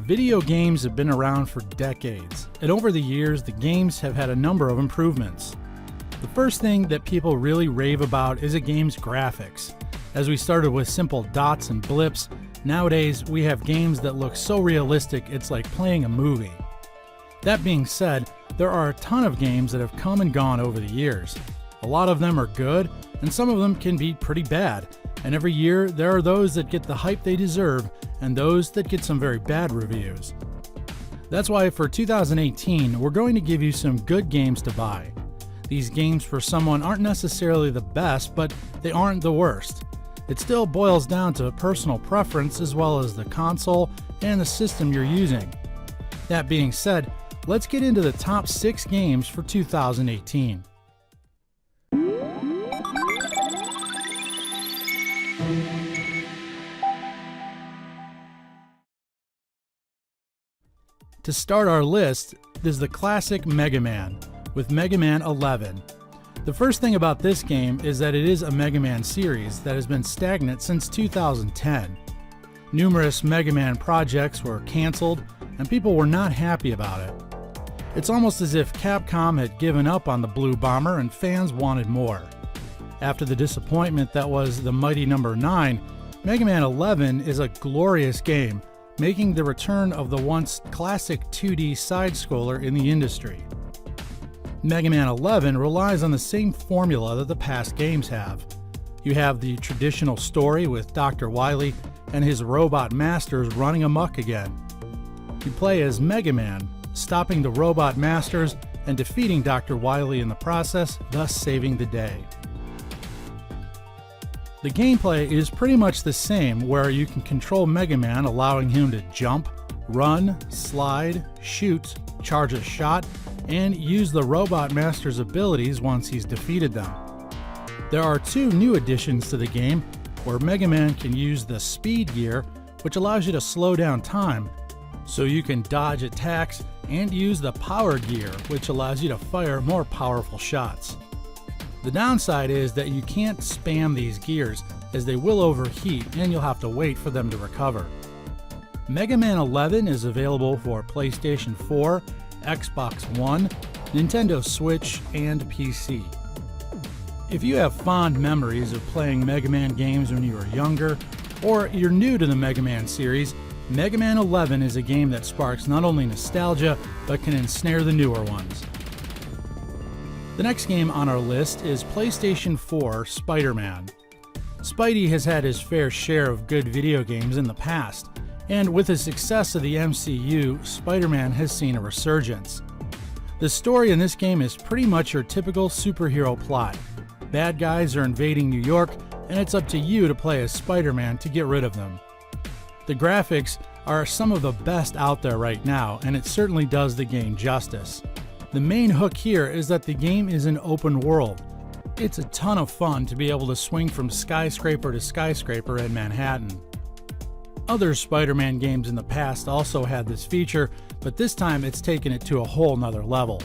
Video games have been around for decades, and over the years, the games have had a number of improvements. The first thing that people really rave about is a game's graphics. As we started with simple dots and blips, nowadays we have games that look so realistic it's like playing a movie. That being said, there are a ton of games that have come and gone over the years. A lot of them are good, and some of them can be pretty bad, and every year there are those that get the hype they deserve and those that get some very bad reviews. That's why for 2018, we're going to give you some good games to buy. These games for someone aren't necessarily the best, but they aren't the worst. It still boils down to personal preference as well as the console and the system you're using. That being said, let's get into the top 6 games for 2018. To start our list is the classic Mega Man, with Mega Man 11. The first thing about this game is that it is a Mega Man series that has been stagnant since 2010. Numerous Mega Man projects were canceled, and people were not happy about it. It's almost as if Capcom had given up on the Blue Bomber and fans wanted more. After the disappointment that was the mighty number 9, Mega Man 11 is a glorious game, making the return of the once classic 2D side-scroller in the industry. Mega Man 11 relies on the same formula that the past games have. You have the traditional story with Dr. Wily and his robot masters running amok again. You play as Mega Man, stopping the robot masters and defeating Dr. Wily in the process, thus saving the day. The gameplay is pretty much the same, where you can control Mega Man, allowing him to jump, run, slide, shoot, charge a shot, and use the Robot Master's abilities once he's defeated them. There are 2 new additions to the game, where Mega Man can use the Speed Gear, which allows you to slow down time, so you can dodge attacks, and use the Power Gear, which allows you to fire more powerful shots. The downside is that you can't spam these gears, as they will overheat and you'll have to wait for them to recover. Mega Man 11 is available for PlayStation 4, Xbox One, Nintendo Switch, and PC. If you have fond memories of playing Mega Man games when you were younger, or you're new to the Mega Man series, Mega Man 11 is a game that sparks not only nostalgia, but can ensnare the newer ones. The next game on our list is PlayStation 4 Spider-Man. Spidey has had his fair share of good video games in the past, and with the success of the MCU, Spider-Man has seen a resurgence. The story in this game is pretty much your typical superhero plot. Bad guys are invading New York, and it's up to you to play as Spider-Man to get rid of them. The graphics are some of the best out there right now, and it certainly does the game justice. The main hook here is that the game is an open world. It's a ton of fun to be able to swing from skyscraper to skyscraper in Manhattan. Other Spider-Man games in the past also had this feature, but this time it's taken it to a whole nother level.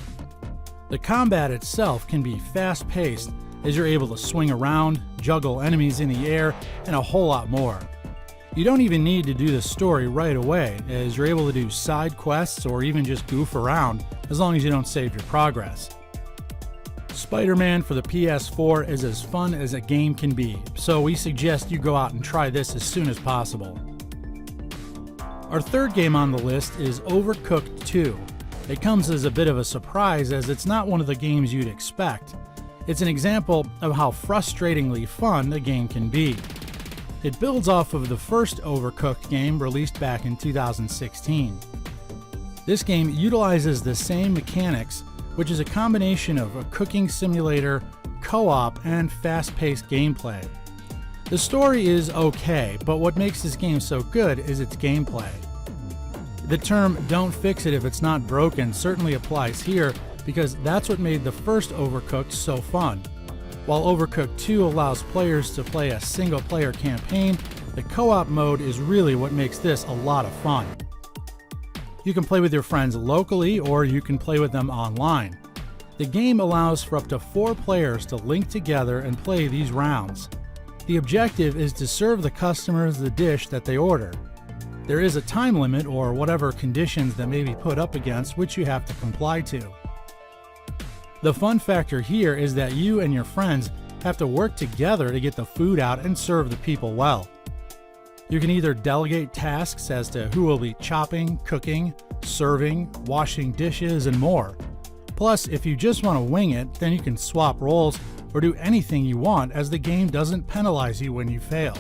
The combat itself can be fast-paced, as you're able to swing around, juggle enemies in the air, and a whole lot more. You don't even need to do the story right away, as you're able to do side quests or even just goof around, as long as you don't save your progress. Spider-Man for the PS4 is as fun as a game can be, so we suggest you go out and try this as soon as possible. Our third game on the list is Overcooked 2. It comes as a bit of a surprise, as it's not one of the games you'd expect. It's an example of how frustratingly fun a game can be. It builds off of the first Overcooked game released back in 2016. This game utilizes the same mechanics, which is a combination of a cooking simulator, co-op, and fast-paced gameplay. The story is okay, but what makes this game so good is its gameplay. The term "don't fix it if it's not broken" certainly applies here, because that's what made the first Overcooked so fun. While Overcooked 2 allows players to play a single-player campaign, the co-op mode is really what makes this a lot of fun. You can play with your friends locally, or you can play with them online. The game allows for up to 4 players to link together and play these rounds. The objective is to serve the customers the dish that they order. There is a time limit or whatever conditions that may be put up against which you have to comply to. The fun factor here is that you and your friends have to work together to get the food out and serve the people well. You can either delegate tasks as to who will be chopping, cooking, serving, washing dishes, and more. Plus, if you just want to wing it, then you can swap roles or do anything you want, as the game doesn't penalize you when you fail.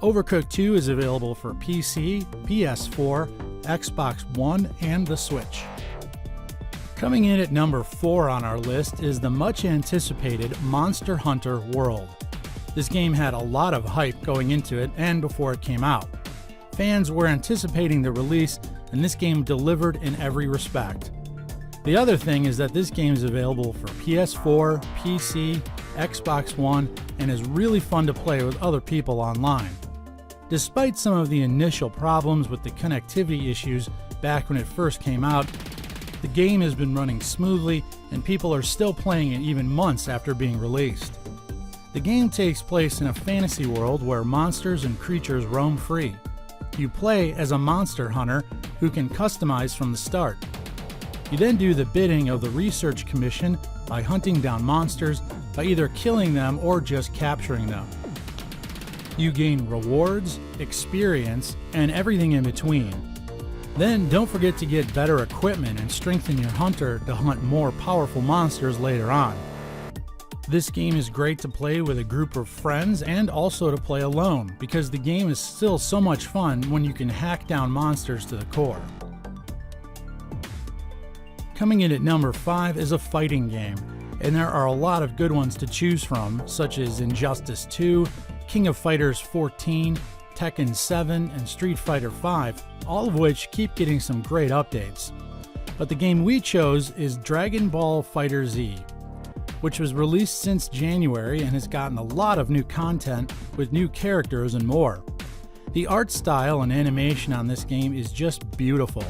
Overcooked 2 is available for PC, PS4, Xbox One, and the Switch. Coming in at number 4 on our list is the much anticipated Monster Hunter World. This game had a lot of hype going into it and before it came out. Fans were anticipating the release, and this game delivered in every respect. The other thing is that this game is available for PS4, PC, Xbox One, and is really fun to play with other people online. Despite some of the initial problems with the connectivity issues back when it first came out, the game has been running smoothly and people are still playing it even months after being released. The game takes place in a fantasy world where monsters and creatures roam free. You play as a monster hunter who can customize from the start. You then do the bidding of the Research Commission by hunting down monsters by either killing them or just capturing them. You gain rewards, experience, and everything in between. Then don't forget to get better equipment and strengthen your hunter to hunt more powerful monsters later on. This game is great to play with a group of friends and also to play alone, because the game is still so much fun when you can hack down monsters to the core. Coming in at number 5 is a fighting game, and there are a lot of good ones to choose from, such as Injustice 2, King of Fighters 14, Tekken 7, and Street Fighter 5, all of which keep getting some great updates. But the game we chose is Dragon Ball FighterZ, which was released since January and has gotten a lot of new content with new characters and more. The art style and animation on this game is just beautiful.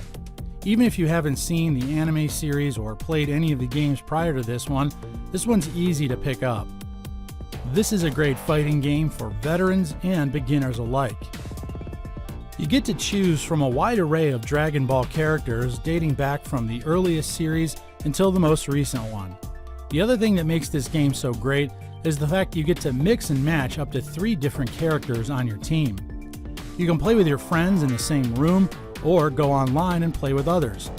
Even if you haven't seen the anime series or played any of the games prior to this one's easy to pick up. This is a great fighting game for veterans and beginners alike. You get to choose from a wide array of Dragon Ball characters dating back from the earliest series until the most recent one. The other thing that makes this game so great is the fact you get to mix and match up to 3 different characters on your team. You can play with your friends in the same room or go online and play with others.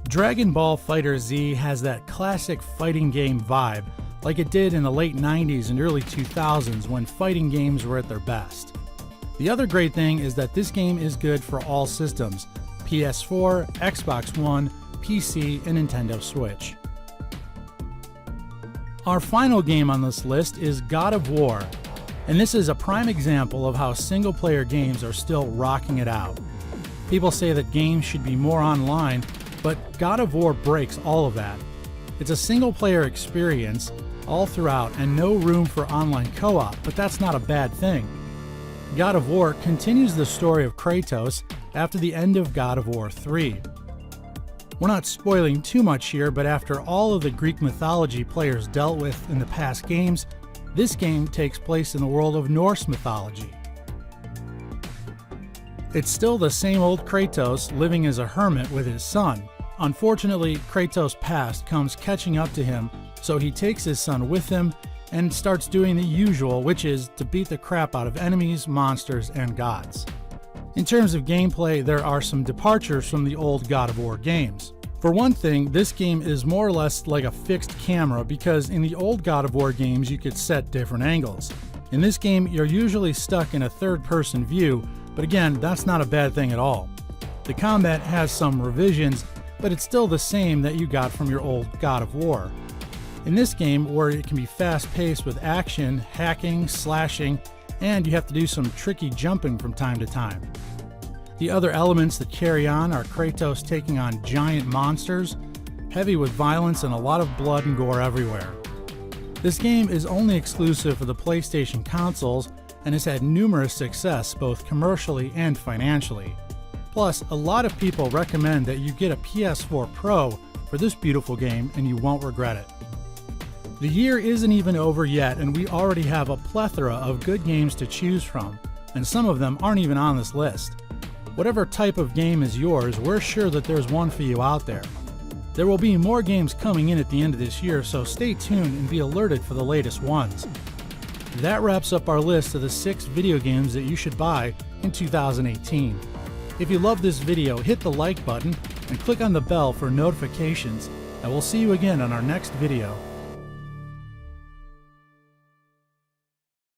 Dragon Ball FighterZ has that classic fighting game vibe like it did in the late 90s and early 2000s when fighting games were at their best. The other great thing is that this game is good for all systems: PS4, Xbox One, PC, and Nintendo Switch. Our final game on this list is God of War, and this is a prime example of how single-player games are still rocking it out. People say that games should be more online, but God of War breaks all of that. It's a single-player experience all throughout and no room for online co-op, but that's not a bad thing. God of War continues the story of Kratos after the end of God of War 3. We're not spoiling too much here, but after all of the Greek mythology players dealt with in the past games, this game takes place in the world of Norse mythology. It's still the same old Kratos living as a hermit with his son. Unfortunately, Kratos' past comes catching up to him, so he takes his son with him and starts doing the usual, which is to beat the crap out of enemies, monsters, and gods. In terms of gameplay, there are some departures from the old God of War games. For one thing, this game is more or less like a fixed camera, because in the old God of War games you could set different angles. In this game, you're usually stuck in a third-person view, but again, that's not a bad thing at all. The combat has some revisions, but it's still the same that you got from your old God of War. In this game, where it can be fast-paced with action, hacking, slashing, and you have to do some tricky jumping from time to time. The other elements that carry on are Kratos taking on giant monsters, heavy with violence and a lot of blood and gore everywhere. This game is only exclusive for the PlayStation consoles and has had numerous success both commercially and financially. Plus, a lot of people recommend that you get a PS4 Pro for this beautiful game and you won't regret it. The year isn't even over yet, and we already have a plethora of good games to choose from, and some of them aren't even on this list. Whatever type of game is yours, we're sure that there's one for you out there. There will be more games coming in at the end of this year, so stay tuned and be alerted for the latest ones. That wraps up our list of the 6 video games that you should buy in 2018. If you love this video, hit the like button and click on the bell for notifications, and we'll see you again on our next video.